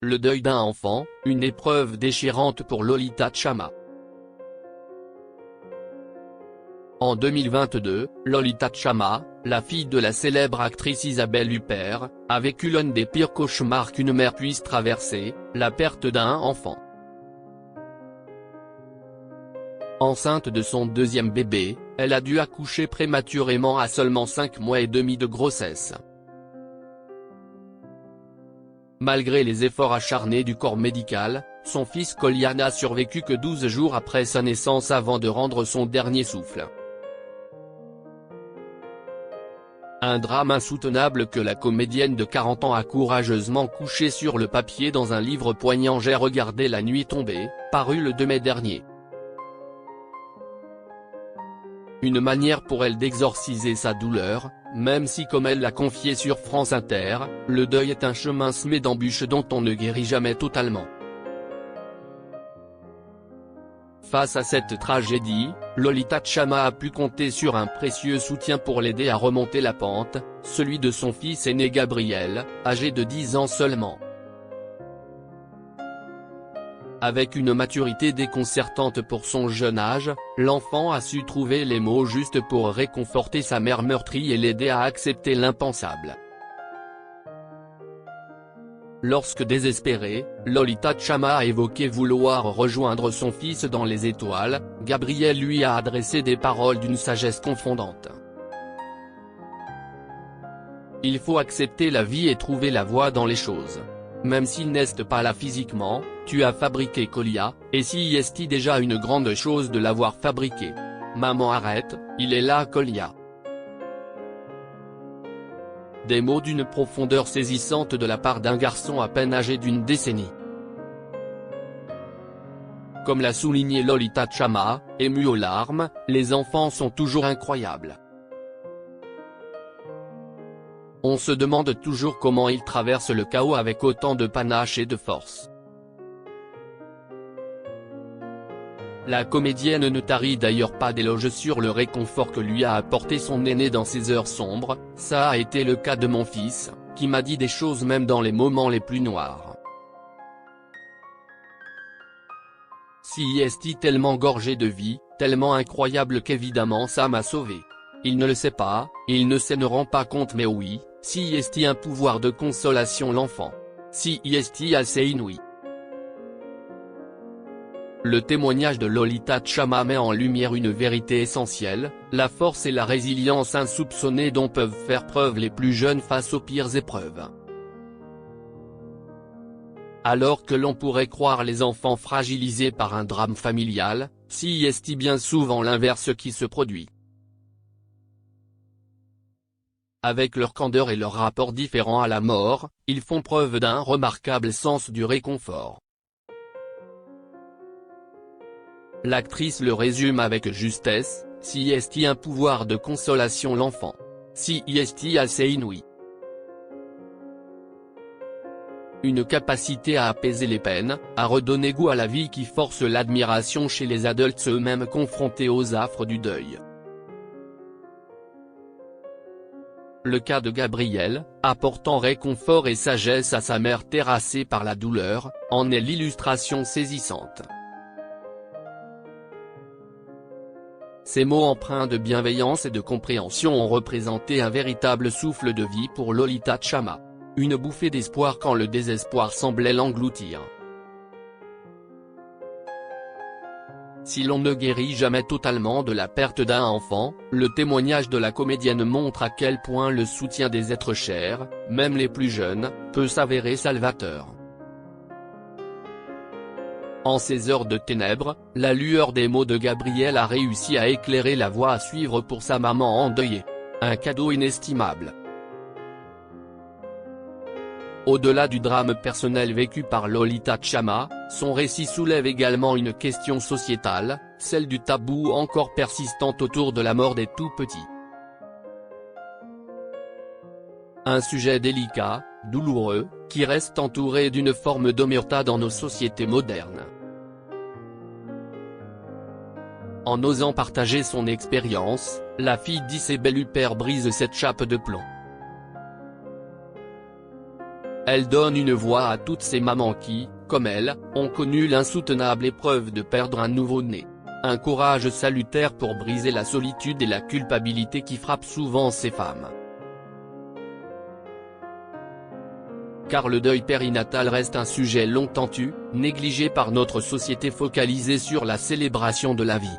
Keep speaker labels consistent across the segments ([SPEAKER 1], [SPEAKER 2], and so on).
[SPEAKER 1] Le deuil d'un enfant, une épreuve déchirante pour Lolita Tchama. En 2022, Lolita Tchama, la fille de la célèbre actrice Isabelle Huppert, a vécu l'un des pires cauchemars qu'une mère puisse traverser, la perte d'un enfant. Enceinte de son deuxième bébé, elle a dû accoucher prématurément à seulement 5 mois et demi de grossesse. Malgré les efforts acharnés du corps médical, son fils Kolya n'a survécu que 12 jours après sa naissance avant de rendre son dernier souffle. Un drame insoutenable que la comédienne de 40 ans a courageusement couché sur le papier dans un livre poignant J'ai regardé la nuit tomber, paru le 2 mai dernier. Une manière pour elle d'exorciser sa douleur, même si comme elle l'a confié sur France Inter, le deuil est un chemin semé d'embûches dont on ne guérit jamais totalement. Face à cette tragédie, Lolita Tchama a pu compter sur un précieux soutien pour l'aider à remonter la pente, celui de son fils aîné Gabriel, âgé de 10 ans seulement. Avec une maturité déconcertante pour son jeune âge, l'enfant a su trouver les mots justes pour réconforter sa mère meurtrie et l'aider à accepter l'impensable. Lorsque désespérée, Lolita Tchama a évoqué vouloir rejoindre son fils dans les étoiles, Gabriel lui a adressé des paroles d'une sagesse confondante. Il faut accepter la vie et trouver la voie dans les choses. Même s'il n'est pas là physiquement, tu as fabriqué Kolya, et si est déjà une grande chose de l'avoir fabriqué. Maman arrête, il est là Kolya. Des mots d'une profondeur saisissante de la part d'un garçon à peine âgé d'une décennie. Comme l'a souligné Lolita Tchama, émue aux larmes, les enfants sont toujours incroyables. On se demande toujours comment ils traversent le chaos avec autant de panache et de force. La comédienne ne tarit d'ailleurs pas d'éloges sur le réconfort que lui a apporté son aîné dans ses heures sombres. Ça a été le cas de mon fils, qui m'a dit des choses même dans les moments les plus noirs. Si est tellement gorgé de vie, tellement incroyable qu'évidemment ça m'a sauvé. Il ne le sait pas, il ne se rend pas compte mais oui, si est un pouvoir de consolation l'enfant. Si est assez inouï. Le témoignage de Lolita Tchama met en lumière une vérité essentielle, la force et la résilience insoupçonnées dont peuvent faire preuve les plus jeunes face aux pires épreuves. Alors que l'on pourrait croire les enfants fragilisés par un drame familial, si est bien souvent l'inverse qui se produit. Avec leur candeur et leur rapport différent à la mort, ils font preuve d'un remarquable sens du réconfort. L'actrice le résume avec justesse, si est un pouvoir de consolation l'enfant. Si est assez inouï. Une capacité à apaiser les peines, à redonner goût à la vie qui force l'admiration chez les adultes eux-mêmes confrontés aux affres du deuil. Le cas de Gabriel, apportant réconfort et sagesse à sa mère terrassée par la douleur, en est l'illustration saisissante. Ces mots empreints de bienveillance et de compréhension ont représenté un véritable souffle de vie pour Lolita Tchama. Une bouffée d'espoir quand le désespoir semblait l'engloutir. Si l'on ne guérit jamais totalement de la perte d'un enfant, le témoignage de la comédienne montre à quel point le soutien des êtres chers, même les plus jeunes, peut s'avérer salvateur. En ces heures de ténèbres, la lueur des mots de Gabriel a réussi à éclairer la voie à suivre pour sa maman endeuillée. Un cadeau inestimable. Au-delà du drame personnel vécu par Lolita Tchama, son récit soulève également une question sociétale, celle du tabou encore persistant autour de la mort des tout-petits. Un sujet délicat, douloureux, qui reste entouré d'une forme d'omerta dans nos sociétés modernes. En osant partager son expérience, la fille d'Isabelle Huppert brise cette chape de plomb. Elle donne une voix à toutes ces mamans qui, comme elle, ont connu l'insoutenable épreuve de perdre un nouveau-né. Un courage salutaire pour briser la solitude et la culpabilité qui frappent souvent ces femmes. Car le deuil périnatal reste un sujet longtemps négligé par notre société focalisée sur la célébration de la vie.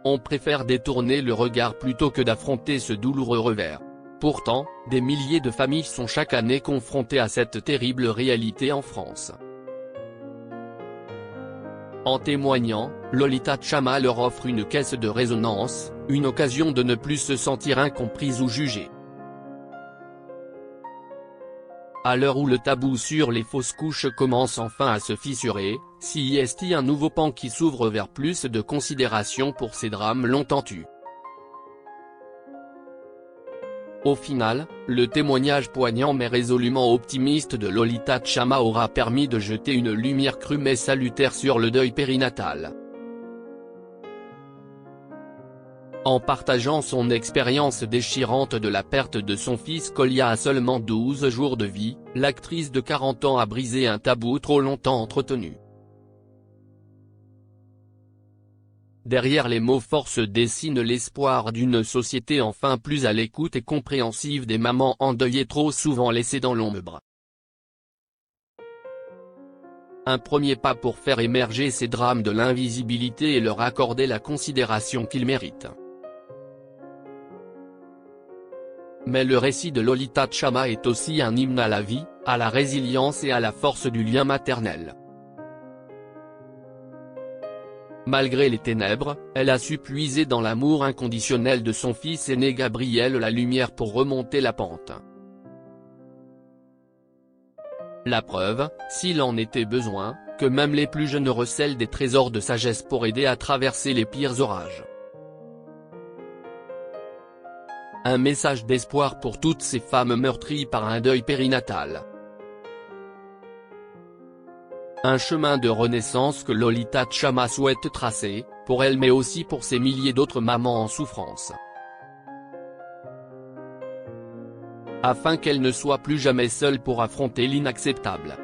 [SPEAKER 1] On préfère détourner le regard plutôt que d'affronter ce douloureux revers. Pourtant, des milliers de familles sont chaque année confrontées à cette terrible réalité en France. En témoignant, Lolita Tchama leur offre une caisse de résonance, une occasion de ne plus se sentir incomprise ou jugée. À l'heure où le tabou sur les fausses couches commence enfin à se fissurer, CIST un nouveau pan qui s'ouvre vers plus de considération pour ces drames longtemps tus. Au final, le témoignage poignant mais résolument optimiste de Lolita Tchama aura permis de jeter une lumière crue mais salutaire sur le deuil périnatal. En partageant son expérience déchirante de la perte de son fils Kolya à seulement 12 jours de vie, l'actrice de 40 ans a brisé un tabou trop longtemps entretenu. Derrière les mots forts se dessine l'espoir d'une société enfin plus à l'écoute et compréhensive des mamans endeuillées trop souvent laissées dans l'ombre. Un premier pas pour faire émerger ces drames de l'invisibilité et leur accorder la considération qu'ils méritent. Mais le récit de Lolita Tchama est aussi un hymne à la vie, à la résilience et à la force du lien maternel. Malgré les ténèbres, elle a su puiser dans l'amour inconditionnel de son fils aîné Gabriel la lumière pour remonter la pente. La preuve, s'il en était besoin, que même les plus jeunes recèlent des trésors de sagesse pour aider à traverser les pires orages. Un message d'espoir pour toutes ces femmes meurtries par un deuil périnatal. Un chemin de renaissance que Lolita Tchama souhaite tracer, pour elle mais aussi pour ces milliers d'autres mamans en souffrance. Afin qu'elles ne soient plus jamais seules pour affronter l'inacceptable.